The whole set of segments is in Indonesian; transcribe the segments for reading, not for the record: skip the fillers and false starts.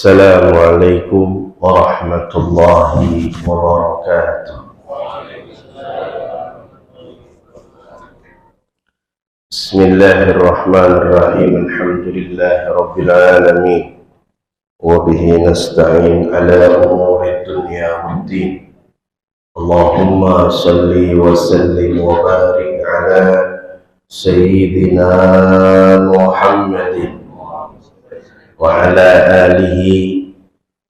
Assalamualaikum warahmatullahi wabarakatuh. Bismillahirrahmanirrahim. Alhamdulillahi rabbil alamin. Wa bihi nasta'in ala umuri dunya waddin. Allahumma salli wa sallim wa barik ala sayyidina Muhammadin wa ala alihi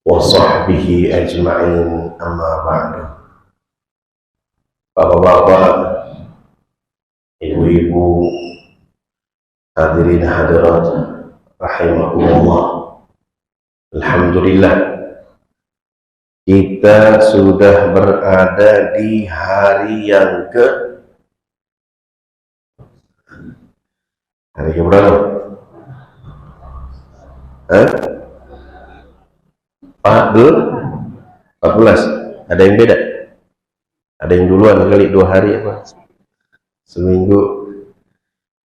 wa sahbihi ajma'in, amma ba'du. Bapak-bapak, ibu-ibu, hadirin hadirat rahimakumullah, alhamdulillah kita sudah berada di hari yang hari ke berapa? 14. Ada yang beda? Ada yang duluan kali 2 hari apa? Seminggu,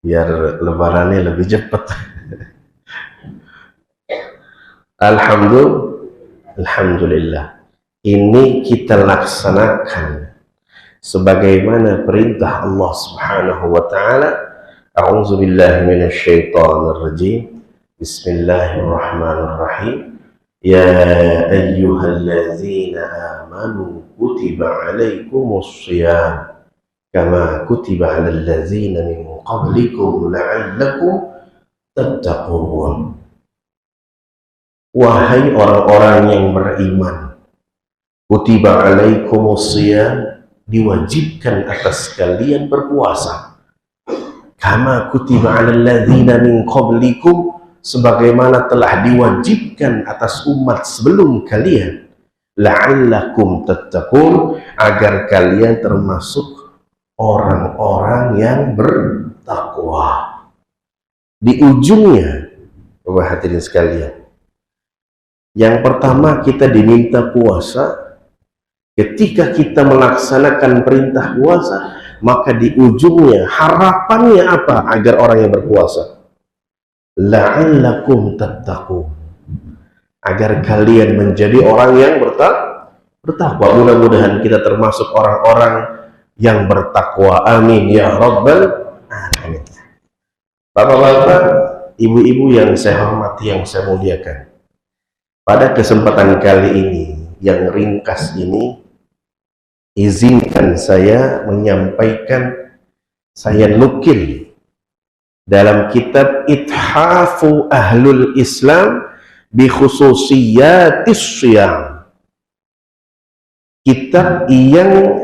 biar lebarannya lebih cepat. Alhamdulillah, ini kita laksanakan sebagaimana perintah Allah Subhanahu wa ta'ala. A'udzubillahi minasyaitonirrajim. Bismillahirrahmanirrahim. Ya ayyuhalladzina amanu kutiba alaikumus shiyam kama kutiba alal ladzina min qablikum la'allakum tattaqun. Wahai orang-orang yang beriman, kutiba alaikumus shiyam, diwajibkan atas kalian berpuasa, kama kutiba alal ladzina min qablikum, sebagaimana telah diwajibkan atas umat sebelum kalian, la'allakum tattaqun, agar kalian termasuk orang-orang yang bertakwa. Di ujungnya, Bapak hadirin sekalian, yang pertama kita diminta puasa. Ketika kita melaksanakan perintah puasa, maka di ujungnya harapannya apa? Agar orang yang berpuasa, la'allakum tattaqun, agar kalian menjadi orang yang bertakwa. Mudah-mudahan kita termasuk orang-orang yang bertakwa. Amin ya rabbal alamin. Bapak-bapak, ibu-ibu yang saya hormati, yang saya muliakan, pada kesempatan kali ini yang ringkas ini, izinkan saya menyampaikan, saya nukil dalam kitab Ithafu Ahlul Islam bi Khususiyatis Shiyam, kitab yang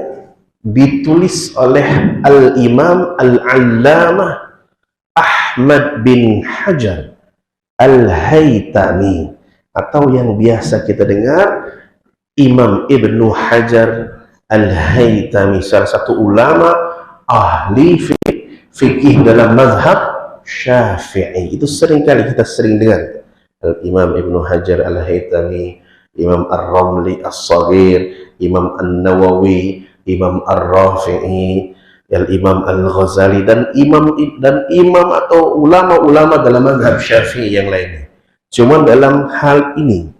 ditulis oleh Al-Imam Al-Allamah Ahmad bin Hajar Al-Haytami, atau yang biasa kita dengar Imam Ibnu Hajar Al-Haytami, salah satu ulama ahli fikih dalam mazhab Syafi'i. Itu seringkali kita sering dengar Imam Ibnu Hajar Al-Haytami, Imam Ar-Ramli As-Saghir, Imam An-Nawawi, Imam Ar-Rafi'i, Imam Al-Ghazali, dan imam atau ulama-ulama dalam mazhab Syafi'i yang lainnya. Cuma dalam hal ini,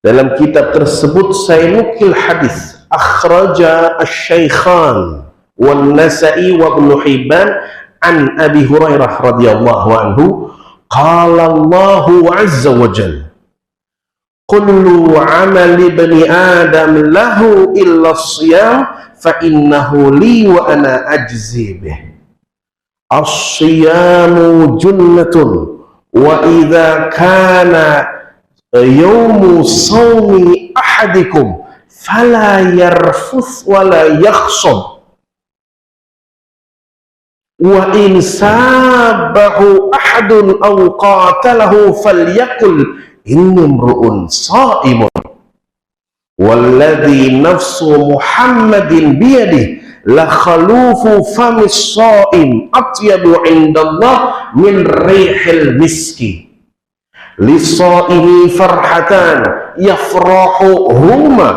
dalam kitab tersebut saya nukil hadis akhraja asy-Syaikhan wan Nasa'i wa Ibnu Hibban an Abi Hurairah radhiyallahu anhu, qala Allahu azza wa jalla, kullu amali bani adam lahu illa as-siyam fa innahu li wa ana ajzi bih. As-siyamu junnatun wa idza kana yawmu sawmi ahadikum fala yarfuth wa la yakhsab wa in sabahu ahadun aw qatalahu falyakul inni imru'un sha'imun walladhi nafsu Muhammadin biyadihi la khalufu famis sha'im atyabu indallah min rihil miski lis-sha'imi farhatan yafrahu huma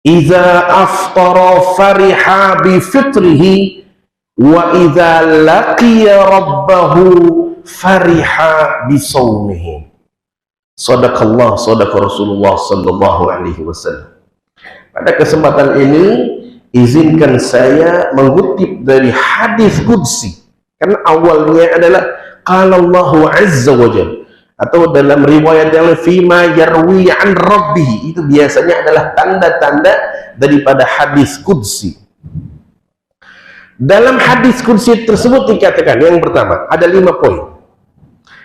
idza aftara fariha bi fitrihi wa idza laqiya rabbahu fariha bisawmihi. Sadaqallah, sadaqa Rasulullah sallallahu alaihi wasallam. Pada kesempatan ini izinkan saya mengutip dari hadis qudsi, karena awalnya adalah qala Allahu azza wa jalla, atau dalam riwayat yang fima yarwi an rabbih, itu biasanya adalah tanda-tanda daripada hadis qudsi. Dalam hadis qudsi tersebut dikatakan, yang pertama ada 5 poin.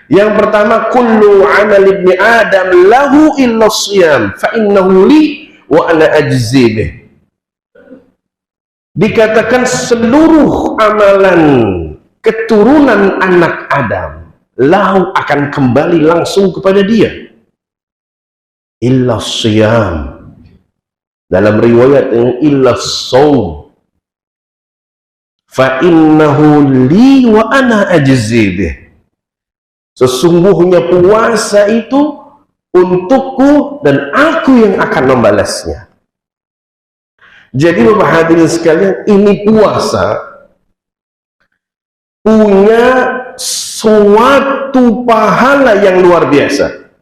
Yang pertama, kullu amal ibni adam lahu illa siyam fa innahu li wa ana ajzi bih. Dikatakan seluruh amalan keturunan anak Adam lahu akan kembali langsung kepada dia, illa siyam, dalam riwayat yang illa saum, fa innahu li wa ana ajzi bih. Sesungguhnya puasa itu untukku dan aku yang akan membalasnya. Jadi Bapak hadirin sekalian, ini puasa punya suatu pahala yang luar biasa.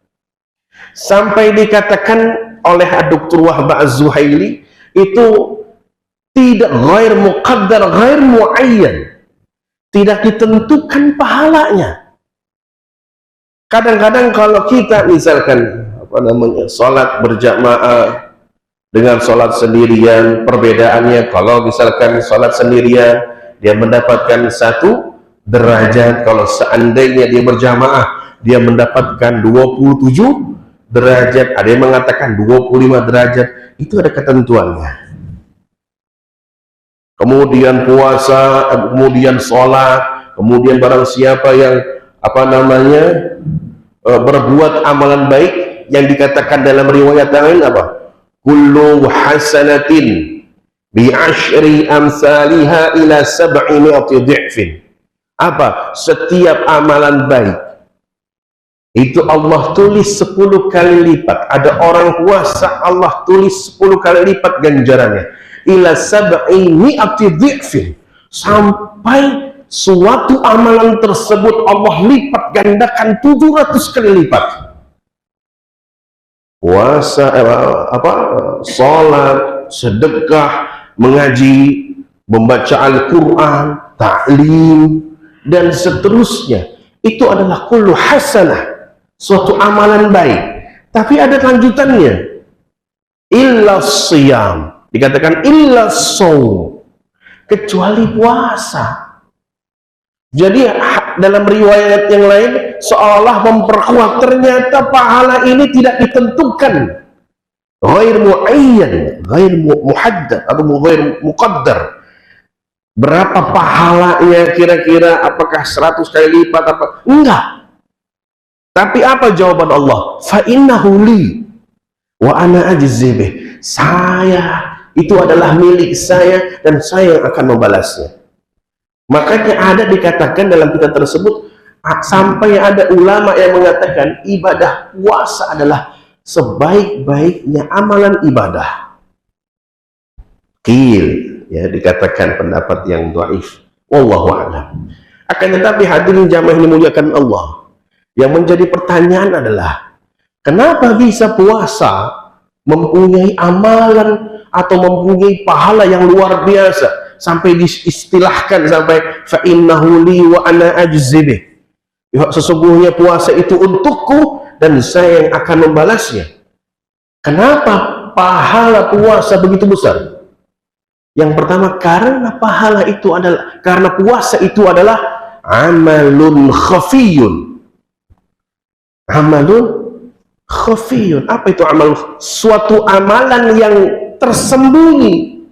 Sampai dikatakan oleh Dr. Wahbah Az-Zuhaili, itu tidak ghair muqaddar, ghair muayyan, tidak ditentukan pahalanya. Kadang-kadang kalau kita misalkan sholat berjamaah dengan sholat sendirian, perbedaannya kalau misalkan sholat sendirian dia mendapatkan 1 derajat, kalau seandainya dia berjamaah dia mendapatkan 27 derajat, ada yang mengatakan 25 derajat, itu ada ketentuannya. Kemudian puasa, kemudian sholat, kemudian barang siapa yang berbuat amalan baik, yang dikatakan dalam riwayat lain apa? Kullu hasanatin bi asyri amsalha ila 700 dhi'fin. Apa? Setiap amalan baik itu Allah tulis 10 kali lipat. Ada orang puasa Allah tulis 10 kali lipat ganjarannya, ila 700 dhi'fin, sampai suatu amalan tersebut Allah lipat gandakan 700 kali lipat. Puasa, salat, sedekah, mengaji, membaca Al-Quran, ta'lim, dan seterusnya, itu adalah kullu hasanah, suatu amalan baik. Tapi ada lanjutannya, illa siyam, dikatakan illa shaum, kecuali puasa. Jadi dalam riwayat yang lain seolah memperkuat, ternyata pahala ini tidak ditentukan, ghair muayyan, ghair muhaddad atau ghair muqaddar. Berapa pahalanya kira-kira, apakah 100 kali lipat apa? Enggak. Tapi apa jawaban Allah? Fa innahu li wa ana ajzi bih. Saya itu adalah milik saya dan saya yang akan membalasnya. Makanya ada dikatakan dalam kitab tersebut, sampai ada ulama yang mengatakan ibadah puasa adalah sebaik-baiknya amalan ibadah. Qil, ya, dikatakan pendapat yang dhaif, wallahu a'lam. Akan tetapi hadirin jamaah yang dimuliakan Allah, yang menjadi pertanyaan adalah, kenapa bisa puasa mempunyai amalan atau mempunyai pahala yang luar biasa sampai diistilahkan sampai fa innahu li wa ana ajzi bih. Sesungguhnya puasa itu untukku dan saya yang akan membalasnya. Kenapa pahala puasa begitu besar? Yang pertama, karena pahala itu adalah, karena puasa itu adalah amalun khafiyun. Amalun khafiyun. Apa itu amal? Suatu amalan yang tersembunyi.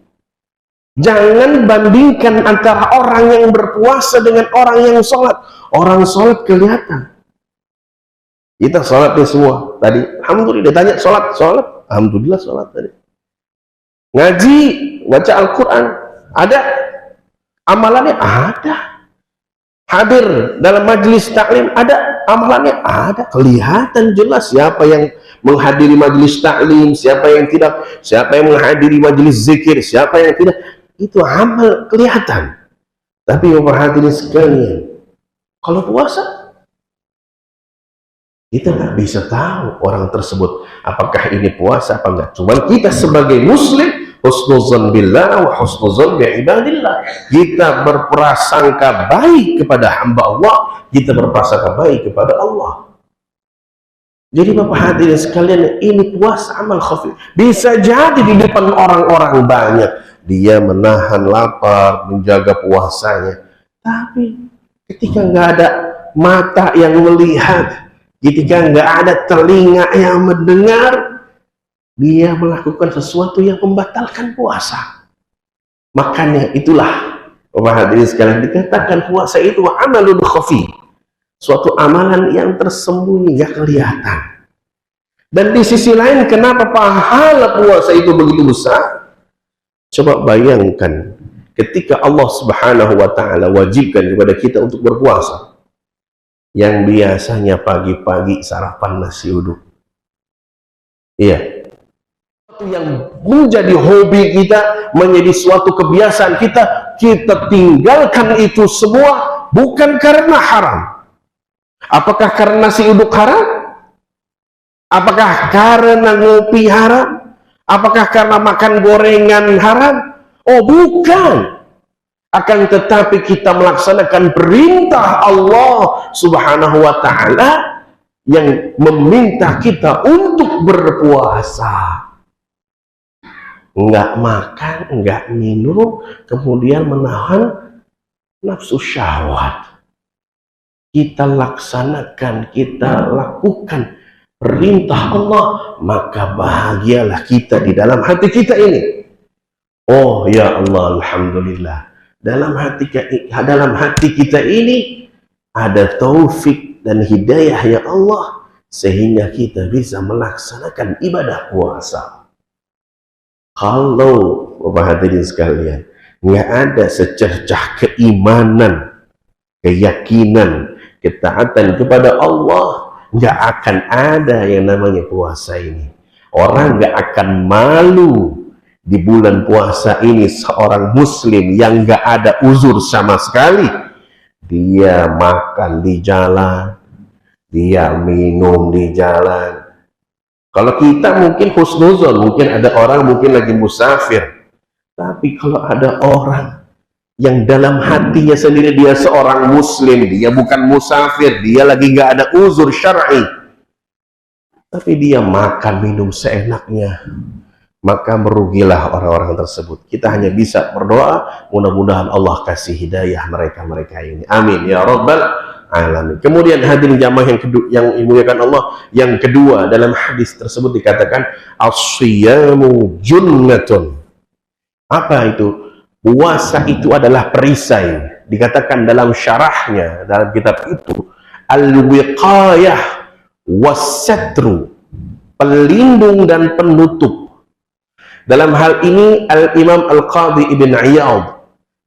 Jangan bandingkan antara orang yang berpuasa dengan orang yang sholat. Orang sholat kelihatan. Kita sholatnya semua tadi, alhamdulillah. Ditanya sholat, alhamdulillah sholat tadi. Ngaji, baca Al-Quran, ada amalannya, ada. Hadir dalam majelis taklim, ada amalannya, ada. Kelihatan jelas siapa yang menghadiri majelis taklim, siapa yang tidak, siapa yang menghadiri majelis zikir, siapa yang tidak. Itu amal kelihatan. Tapi yang perhatian sekalian, kalau puasa Kita nggak bisa tahu orang tersebut apakah ini puasa apa enggak. Cuman kita sebagai muslim husnuzan billah wa husnuzan bi ibadillah. Kita berprasangka baik kepada hamba Allah, kita berprasangka baik kepada Allah. Jadi Bapak hadirin sekalian, ini puasa amal khafi. Bisa jadi di depan orang-orang banyak dia menahan lapar, menjaga puasanya. Tapi ketika nggak ada mata yang melihat, ketika nggak ada telinga yang mendengar, dia melakukan sesuatu yang membatalkan puasa. Makanya itulah Bapak hadirin sekalian, dikatakan puasa itu amalun khafi, suatu amalan yang tersembunyi, nggak kelihatan. Dan di sisi lain, kenapa pahala puasa itu begitu besar? Coba bayangkan, ketika Allah Subhanahu wa Ta'ala wajibkan kepada kita untuk berpuasa, yang biasanya pagi-pagi sarapan nasi uduk, iya, yang menjadi hobi kita, menjadi suatu kebiasaan kita, kita tinggalkan itu semua bukan karena haram. Apakah karena nasi uduk haram? Apakah karena ngopi haram? Apakah karena makan gorengan haram? Oh bukan. Akan tetapi kita melaksanakan perintah Allah Subhanahu wa Ta'ala yang meminta kita untuk berpuasa. Enggak makan, enggak minum, kemudian menahan nafsu syahwat. Kita laksanakan, kita lakukan perintah Allah, maka bahagialah kita di dalam hati kita ini. Oh ya Allah, alhamdulillah. Dalam hati kita ini ada taufik dan hidayah ya Allah, sehingga kita bisa melaksanakan ibadah puasa. Kalau Bapak hadirin sekalian, nggak ada secercah keimanan, keyakinan, ketaatan kepada Allah, nggak akan ada yang namanya puasa ini. Orang nggak akan malu di bulan puasa ini. Seorang muslim yang nggak ada uzur sama sekali, dia makan di jalan, dia minum di jalan. Kalau kita mungkin husnuzon, mungkin ada orang mungkin lagi musafir, tapi kalau ada orang yang dalam hatinya sendiri dia seorang muslim, dia bukan musafir, dia lagi nggak ada uzur syar'i, tapi dia makan minum seenaknya, maka merugilah orang-orang tersebut. Kita hanya bisa berdoa, mudah-mudahan Allah kasih hidayah mereka ini. Amin ya rabbal alamin. Kemudian hadirin jamaah yang kedua, yang dimuliakan Allah, yang kedua dalam hadis tersebut dikatakan as-siyamu junnatun. Apa itu? Puasa itu adalah perisai. Dikatakan dalam syarahnya dalam kitab itu, al-wiqayah was-satru, pelindung dan penutup. Dalam hal ini Al-Imam Al-Qadhi Ibn Iyad,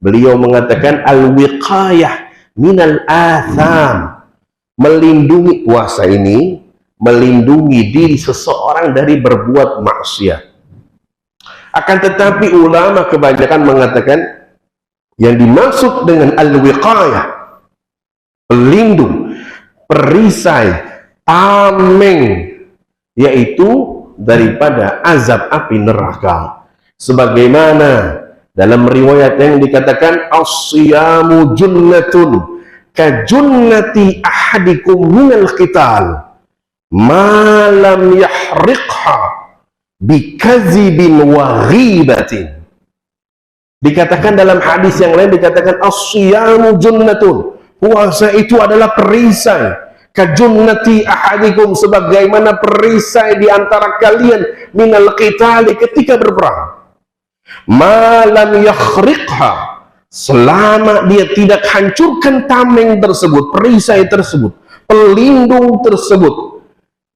beliau mengatakan al-wiqayah minal atham, melindungi puasa ini, melindungi diri seseorang dari berbuat maksiat. Akan tetapi ulama kebanyakan mengatakan yang dimaksud dengan al-wiqayah, pelindung, perisai, tameng, yaitu daripada azab api neraka. Sebagaimana dalam riwayat yang dikatakan as-siyamu junnatun ka junnati ahadikum minal qital ma lam yahriqha bikazibin wa ghibatin. Dikatakan dalam hadis yang lain, dikatakan as-siyamu junnatun, puasa itu adalah perisai, kajunnati ahadikum, sebagaimana perisai di antara kalian minal qitali, ketika berperang, malam yakhriqha, selama dia tidak hancurkan tameng tersebut, perisai tersebut, pelindung tersebut.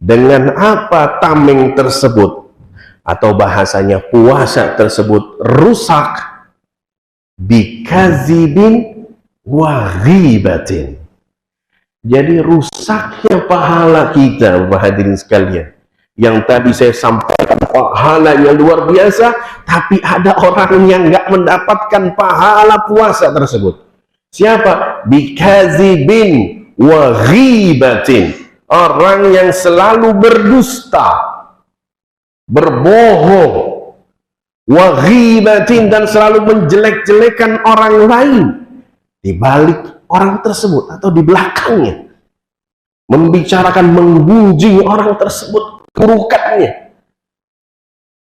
Dengan apa tameng tersebut, atau bahasanya puasa tersebut rusak, bikazibin wa ghibatin. Jadi rusaknya pahala kita, Bapak hadirin sekalian. Yang tadi saya sampaikan pahala yang luar biasa, tapi ada orang yang nggak mendapatkan pahala puasa tersebut. Siapa? Bikazibin wa ghibatin. orang yang selalu berdusta, berbohong, wa ghibatin, dan selalu menjelek-jelekan orang lain di balik orang tersebut atau di belakangnya, membicarakan, menggunjing orang tersebut, keburukannya.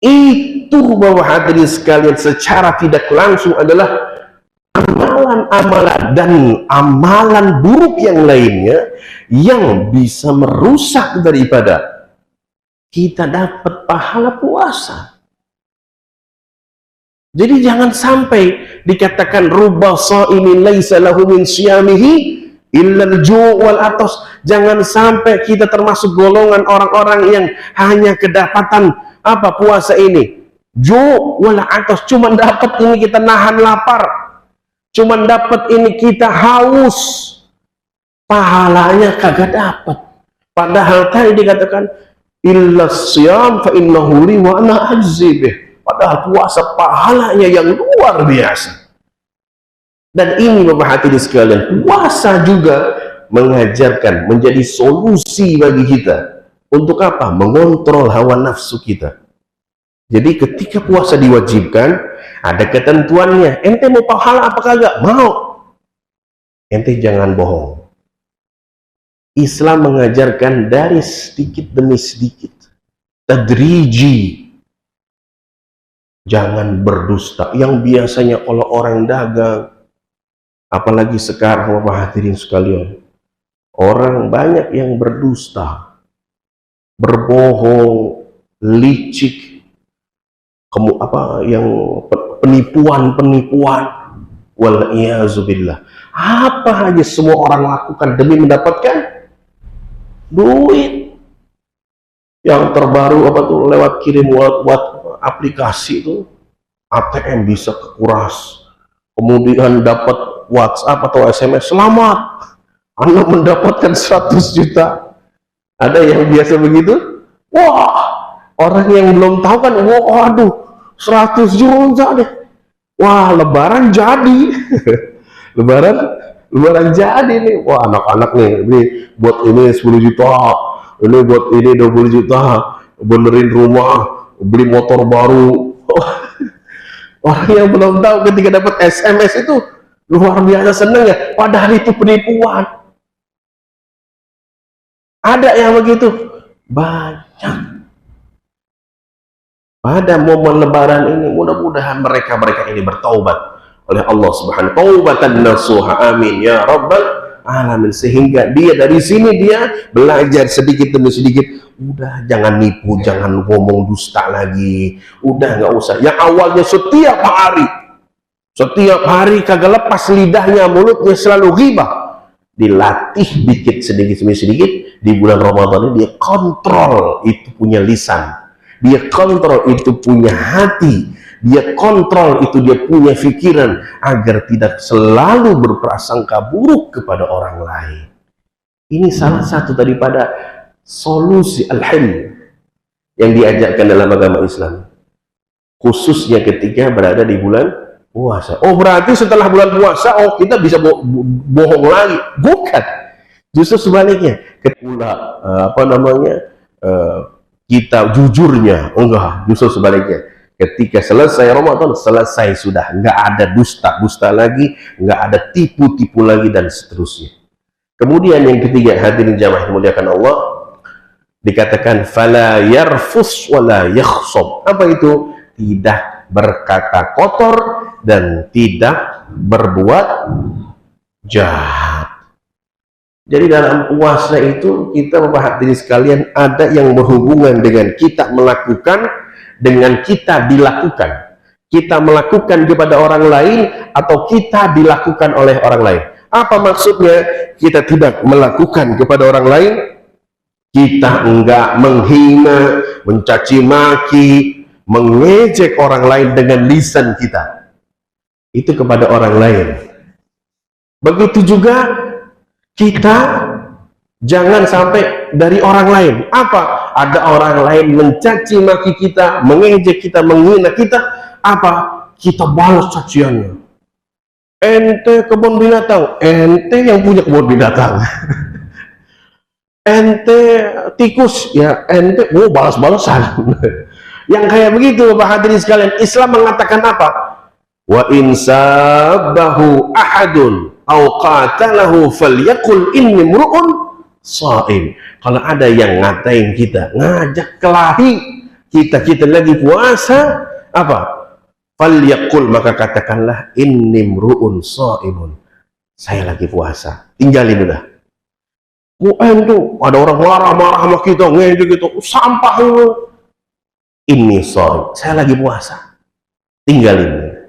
Itu bahwa hadirin sekalian secara tidak langsung adalah amalan-amalan dan amalan buruk yang lainnya yang bisa merusak daripada kita dapat pahala puasa. Jadi jangan sampai dikatakan rubba shaimin laisa lahu min siyamihi illa al-ju' wal atas. Jangan sampai kita termasuk golongan orang-orang yang hanya kedapatan apa puasa ini, ju' wal atas, cuma dapat ini kita nahan lapar, cuma dapat ini kita haus, pahalanya kagak dapat. Padahal tadi dikatakan illa siyam fa innahu li wa ana ajzi bih. Padahal puasa pahalanya yang luar biasa. Dan ini Bapak hadirin sekalian, puasa juga mengajarkan, menjadi solusi bagi kita untuk apa? Mengontrol hawa nafsu kita. Jadi ketika puasa diwajibkan, ada ketentuannya. Ente mau pahala apa kagak? Mau. Ente jangan bohong. Islam mengajarkan dari sedikit demi sedikit, tadriji. Jangan berdusta. Yang biasanya kalau orang dagang, apalagi sekarang Bapak hadirin sekalian, orang banyak yang berdusta, berbohong, licik, yang penipuan, wal iazubillah. Apa aja semua orang lakukan demi mendapatkan duit. Yang terbaru apa tuh, lewat kirim buat aplikasi itu ATM bisa kekuras, kemudian dapat WhatsApp atau SMS, selamat Anda mendapatkan 100 juta. Ada yang biasa begitu? Wah, orang yang belum tahu kan, waduh 100 juta deh, wah lebaran jadi. lebaran jadi nih, wah anak-anak nih, ini buat ini 10 juta, ini buat ini 20 juta, benerin rumah, beli motor baru. Orang yang belum tahu ketika dapat SMS itu luar biasa seneng ya, padahal itu penipuan. Ada yang begitu banyak. Pada momen lebaran ini mudah-mudahan mereka ini bertaubat oleh Allah Subhanahu wa ta'ala, taubatan nasuha, amin ya rabbal alamin. Sehingga dia dari sini dia belajar sedikit demi sedikit. Udah jangan nipu, jangan ngomong dusta lagi, udah nggak usah. Yang awalnya setiap hari kagak lepas lidahnya, mulutnya selalu ghibah, dilatih dikit sedikit demi sedikit. Di bulan Ramadan ini dia kontrol itu punya lisan, dia kontrol itu punya hati, dia kontrol itu dia punya pikiran, agar tidak selalu berprasangka buruk kepada orang lain. Ini salah satu daripada solusi al-hilm yang diajarkan dalam agama Islam, khususnya ketika berada di bulan puasa. Oh berarti setelah bulan puasa, oh kita bisa bohong lagi? Bukan, justru sebaliknya. Kita jujurnya, enggak, justru sebaliknya. Ketika selesai Ramadan, selesai sudah, nggak ada dusta lagi, nggak ada tipu-tipu lagi, dan seterusnya. Kemudian yang ketiga, hadirin jamaah dimuliakan Allah, dikatakan fala yarfus wala yakhsab. Apa itu? Tidak berkata kotor dan tidak berbuat jahat. Jadi dalam puasa itu kita, Bapak hadirin sekalian, ada yang berhubungan dengan kita melakukan, dengan kita dilakukan. Kita melakukan kepada orang lain atau kita dilakukan oleh orang lain. Apa maksudnya? Kita tidak melakukan kepada orang lain, kita enggak menghina, mencaci maki, mengejek orang lain dengan lisan kita, itu kepada orang lain. Begitu juga kita jangan sampai dari orang lain. Apa? Ada orang lain mencaci maki kita, mengejek kita, menghina kita, apa? Kita balas caciannya. Ente kebun binatang, ente yang punya kebun binatang. ente tikus, ya ente, oh balas-balasan. Yang kayak begitu, Bapak hadirin sekalian, Islam mengatakan apa? Wa in sabbahu ahadun au qatalahu falyaqul inni mru'un shaim. Kalau ada yang ngatain kita, ngajak kelahi, kita lagi puasa, apa? Falyaqul, maka katakanlah inni mru'un shaimun. Saya lagi puasa. Tinggalin udah. Tuh ada orang marah-marah sama kita, ngejek gitu, sampah lu. Ini shaim, saya lagi puasa. Tinggalin.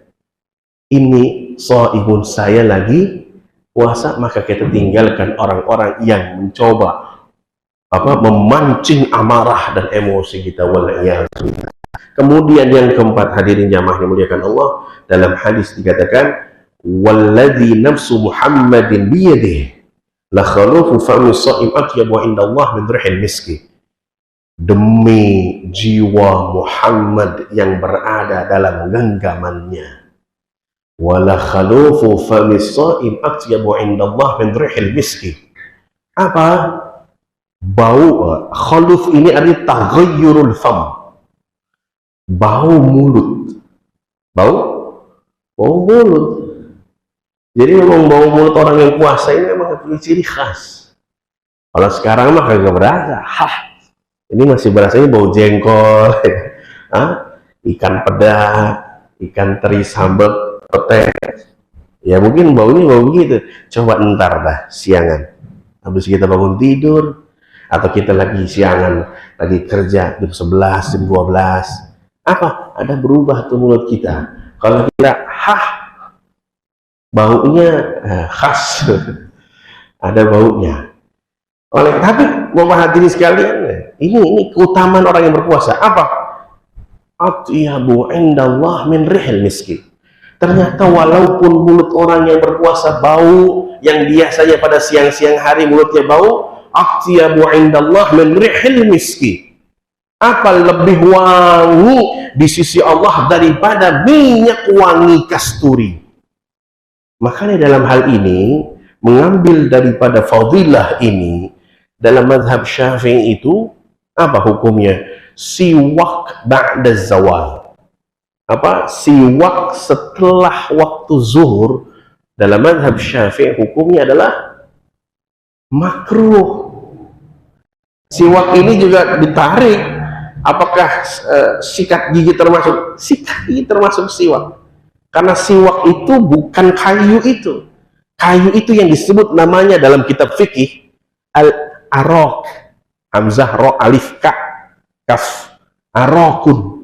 Ini shaimun, saya lagi puasa, maka kita tinggalkan orang-orang yang mencoba memancing amarah dan emosi kita. Kemudian yang keempat, hadirin jamaah yang dimuliakan Allah, dalam hadis dikatakan, walladzi nafsu Muhammadin biyadihi la khalufu fami shaim atyabu indallah min rihil miski. Demi jiwa Muhammad yang berada dalam genggamannya, wala khalufu fami shaim atyabu indallah min rihil miski. Apa? Bau. Khaluf ini artinya taghayyurul fam, bau mulut. Bau mulut. Jadi memang bau mulut orang yang puasa ini memang punya ciri khas. Kalau sekarang mah kagak berasa. Ini masih berasanya bau jengkol, ikan peda, ikan teri sambal pete. Ya mungkin baunya bau begitu. Coba ntar dah siangan, habis kita bangun tidur, atau kita lagi siangan, lagi kerja jam 11, jam 12, apa? Ada berubah tuh mulut kita. Kalau kita baunya khas, ada baunya. Tapi Bapak hadirin sekalian, ini keutamaan orang yang berpuasa. Apa? Atyabu indallah min rihil miski. Ternyata walaupun mulut orang yang berpuasa bau, yang biasanya pada siang-siang hari mulutnya bau, atyabu indallah min rihil miski. Apa? Lebih wangi di sisi Allah daripada minyak wangi kasturi. Makanya dalam hal ini, mengambil daripada fadilah ini, dalam mazhab Syafi'i itu apa hukumnya? Siwak ba'da zawal. Apa? Siwak setelah waktu zuhur, dalam mazhab Syafi'i hukumnya adalah makruh. Siwak ini juga ditarik. Apakah sikat gigi termasuk? Sikat gigi termasuk siwak. Karena siwak itu bukan kayu itu. Kayu itu yang disebut namanya dalam kitab fikih al-araq. Hamzah, ro, alif, ka, kaf. Araqun.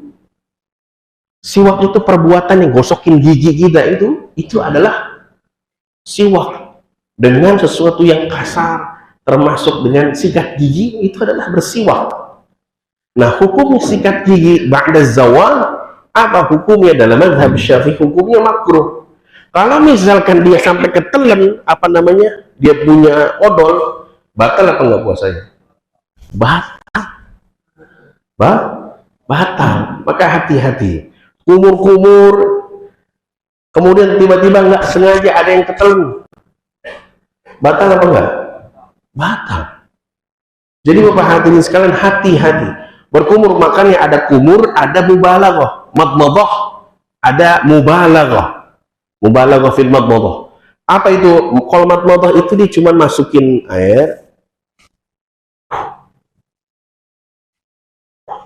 Siwak itu perbuatan yang gosokin gigi kita itu adalah siwak. Dengan sesuatu yang kasar, termasuk dengan sikat gigi, itu adalah bersiwak. Nah, hukumnya sikat gigi ba'da zawal, apa hukumnya dalam mazhab Syafi'i? Hukumnya makruh. Kalau misalkan dia sampai ketelen, dia punya odol, batal apa enggak puasanya? Batal. Maka hati-hati. Kumur-kumur, kemudian tiba-tiba nggak sengaja ada yang ketelen, batal apa enggak? Batal. Jadi Bapak hadirin sekalian, hati-hati. Berkumur, makanya ada kumur, ada mubalaghah, madmadah, ada mubalaghah fil madmadah. Apa itu? Kalau madmadah itu dia cuma masukin air,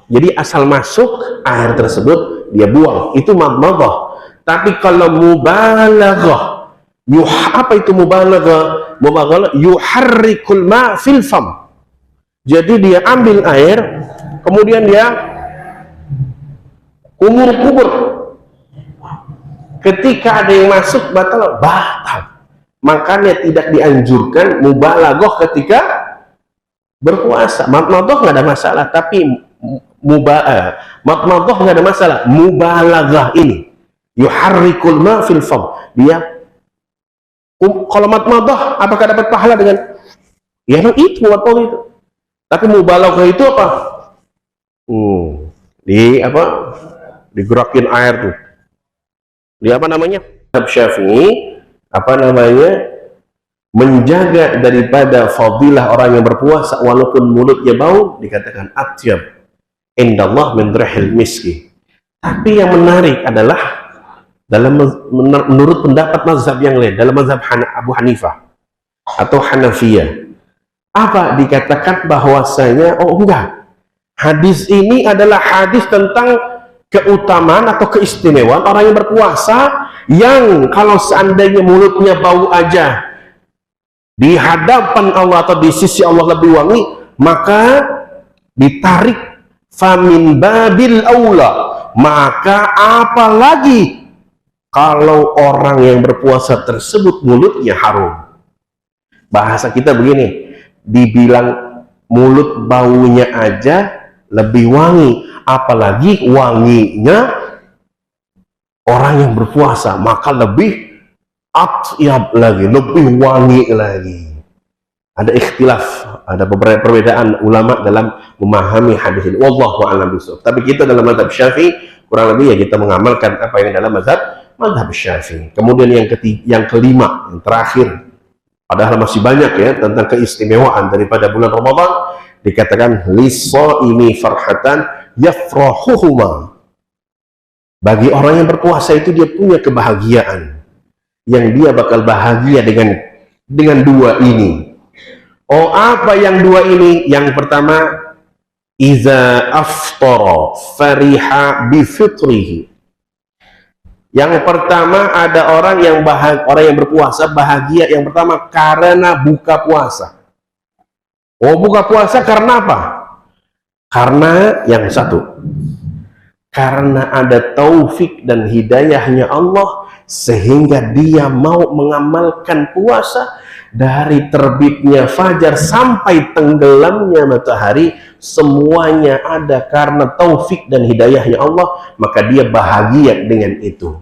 jadi asal masuk air tersebut dia buang, itu madmadah. Tapi kalau mubalaghah, apa itu mubalaghah? Mubalaghah yuharrikul ma fil fam. Jadi dia ambil air, kemudian dia kumur-kumur. Ketika ada yang masuk, batal. Makanya tidak dianjurkan mubalaghah ketika berpuasa. Madmadah nggak ada masalah, tapi madmadah nggak ada masalah. Mubalaghah ini yuharrikul ma fil fam. Dia kalau madmadah apakah dapat pahala dengan? Ya itu madmadah itu. Tapi mubalaghah itu apa? Digerakin air tuh. Di apa namanya? Syafi'i menjaga daripada fadilah orang yang berpuasa walaupun mulutnya bau, dikatakan atyab indallah min rihil miski. Tapi yang menarik adalah menurut pendapat mazhab yang lain, dalam mazhab Abu Hanifah atau Hanafiyah, apa dikatakan bahwasanya enggak, hadis ini adalah hadis tentang keutamaan atau keistimewaan orang yang berpuasa, yang kalau seandainya mulutnya bau aja di hadapan Allah atau di sisi Allah lebih wangi, maka ditarik famin babil aula, maka apalagi kalau orang yang berpuasa tersebut mulutnya harum. Bahasa kita begini, dibilang mulut baunya aja lebih wangi, apalagi wanginya orang yang berpuasa, maka lebih atyab lagi, lebih wangi lagi. Ada ikhtilaf, ada beberapa perbedaan ulama dalam memahami hadis ini. Wallahu a'lam bishawab. Tapi kita dalam mazhab Syafi'i kurang lebih ya kita mengamalkan apa yang dalam mazhab Syafi'i. Kemudian yang kelima, yang terakhir, padahal masih banyak ya tentang keistimewaan daripada bulan Ramadan, dikatakan lis-shaimi farhatan yafrahuhuma. Bagi orang yang berpuasa itu dia punya kebahagiaan yang dia bakal bahagia dengan dua ini. Oh, apa yang dua ini? Yang pertama, iza aftara fariha bifitrihi. Yang pertama, ada orang yang berpuasa bahagia yang pertama karena buka puasa. Oh, buka puasa karena apa? Karena yang satu, karena ada taufik dan hidayahnya Allah, sehingga dia mau mengamalkan puasa dari terbitnya fajar sampai tenggelamnya matahari, semuanya ada karena taufik dan hidayahnya Allah, maka dia bahagia dengan itu.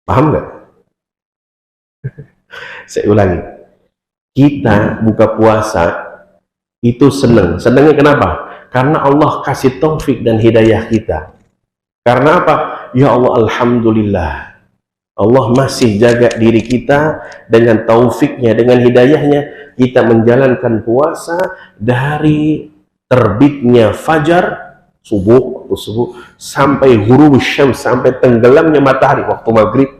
Paham nggak? Saya ulangi, kita buka puasa itu senang. Senangnya kenapa? Karena Allah kasih taufik dan hidayah kita. Karena apa? Ya Allah, alhamdulillah, Allah masih jaga diri kita dengan taufiknya, dengan hidayahnya, kita menjalankan puasa dari terbitnya fajar, subuh sampai ghurubus syams, sampai tenggelamnya matahari waktu maghrib.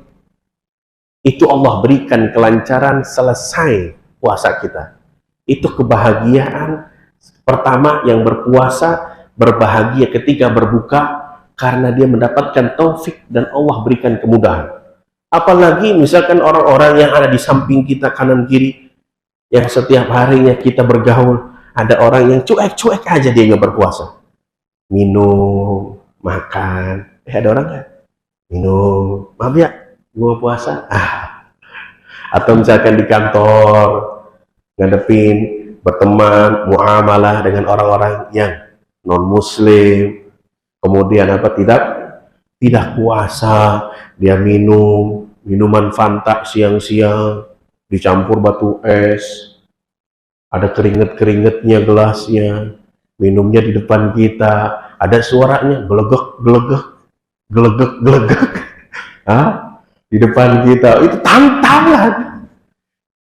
Itu Allah berikan kelancaran, selesai puasa kita. Itu kebahagiaan pertama. Yang berpuasa berbahagia ketika berbuka karena dia mendapatkan taufik dan Allah berikan kemudahan. Apalagi misalkan orang-orang yang ada di samping kita kanan kiri, yang setiap harinya kita bergaul, ada orang yang cuek-cuek aja dia nggak berpuasa, minum, makan, ada orang nggak? Minum, maaf ya, gua puasa. Atau misalkan di kantor ngadepin berteman, muamalah dengan orang-orang yang non muslim, kemudian apa, tidak puasa, dia minum minuman Fanta siang-siang dicampur batu es, ada keringet-keringetnya gelasnya, minumnya di depan kita, ada suaranya gelegek di depan kita. Itu tantangan.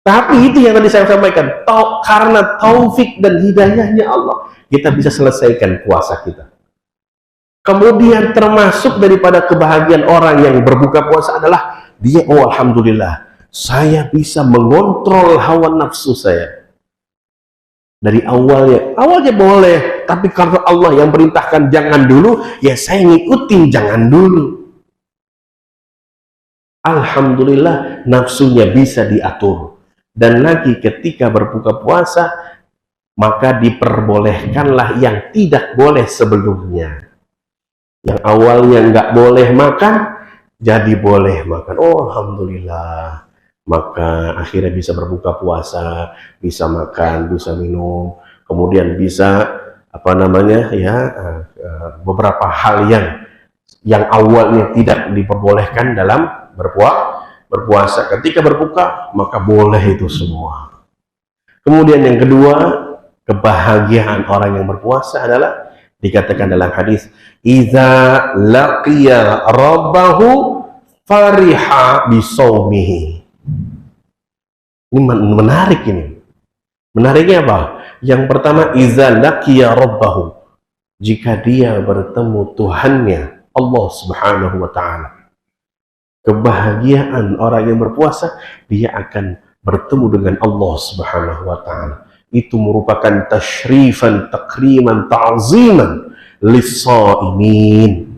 Tapi itu yang tadi saya sampaikan, karena taufik dan hidayahnya Allah, kita bisa selesaikan puasa kita. Kemudian termasuk daripada kebahagiaan orang yang berbuka puasa adalah dia, oh alhamdulillah, saya bisa mengontrol hawa nafsu saya. Dari awalnya boleh, tapi karena Allah yang perintahkan jangan dulu, ya saya ngikutin jangan dulu. Alhamdulillah nafsunya bisa diatur. Dan lagi ketika berbuka puasa, maka diperbolehkanlah yang tidak boleh sebelumnya. Yang awalnya nggak boleh makan, jadi boleh makan. Oh alhamdulillah, maka akhirnya bisa berbuka puasa, bisa makan, bisa minum, kemudian bisa beberapa hal yang awalnya tidak diperbolehkan dalam berpuasa. Ketika berbuka, maka boleh itu semua. Kemudian yang kedua, kebahagiaan orang yang berpuasa adalah dikatakan dalam hadis, iza laqiya rabbahu fariha bisawmihi. Ini menarik ini. Menariknya apa? Yang pertama, iza laqiya rabbahu, jika dia bertemu Tuhannya, Allah Subhanahu wa ta'ala. Kebahagiaan orang yang berpuasa, dia akan bertemu dengan Allah Subhanahu wa ta'ala. Itu merupakan tashrifan, takriman, ta'ziman lis-shaimin.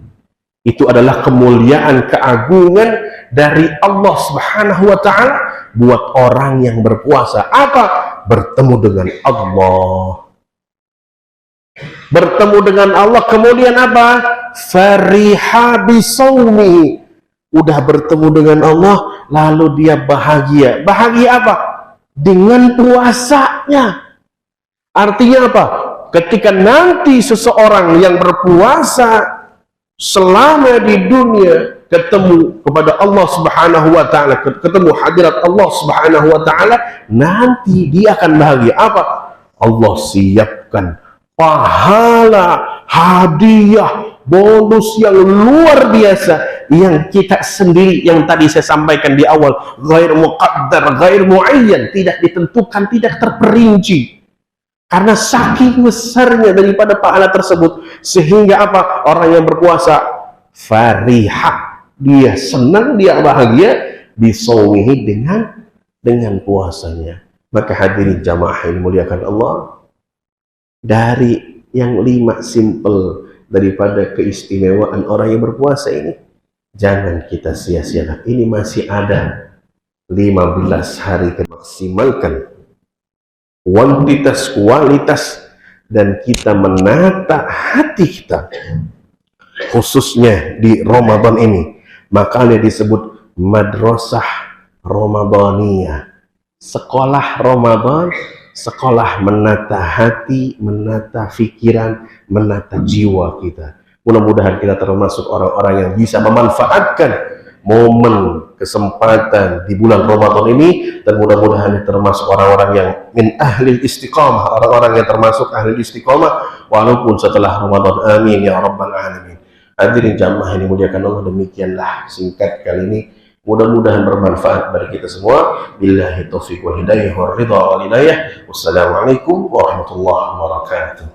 Itu adalah kemuliaan, keagungan dari Allah Subhanahu wa ta'ala buat orang yang berpuasa. Apa? Bertemu dengan Allah. Bertemu dengan Allah, kemudian apa? Fariha bisawmi. Udah bertemu dengan Allah, lalu dia bahagia. Bahagia apa? Dengan puasanya. Artinya apa? Ketika nanti seseorang yang berpuasa selama di dunia ketemu kepada Allah Subhanahu wa ta'ala, ketemu hadirat Allah Subhanahu wa ta'ala, nanti dia akan bahagia. Apa? Allah siapkan pahala, hadiah, bonus yang luar biasa yang kita sendiri, yang tadi saya sampaikan di awal, ghair muqaddar, ghair muayyan, tidak ditentukan, tidak terperinci. Karena saking besarnya daripada pahala tersebut, sehingga apa? Orang yang berpuasa farihah, dia senang, dia bahagia bisawmihi, dengan puasanya. Maka hadirin jamaah yang dimuliakan Allah, dari yang 5 simple daripada keistimewaan orang yang berpuasa ini, jangan kita sia-siakan. Ini masih ada 15 hari, maksimalkan kuantitas, kualitas, dan kita menata hati kita khususnya di Ramadan ini. Makanya disebut madrasah Ramadaniyah, sekolah Ramadan, sekolah menata hati, menata pikiran, menata jiwa kita. Mudah-mudahan kita termasuk orang-orang yang bisa memanfaatkan momen, kesempatan di bulan Ramadan ini, dan mudah-mudahan termasuk orang-orang yang min ahli istiqamah, orang-orang yang termasuk ahli istiqamah walaupun setelah Ramadan. Amin ya rabbal alamin. Hadirin jamaah yang dimuliakan Allah, demikianlah singkat kali ini. Mudah-mudahan bermanfaat bagi kita semua. Billahi taufiq wal hidayah wal ridha wal hidayah. Wassalamualaikum warahmatullahi wabarakatuh.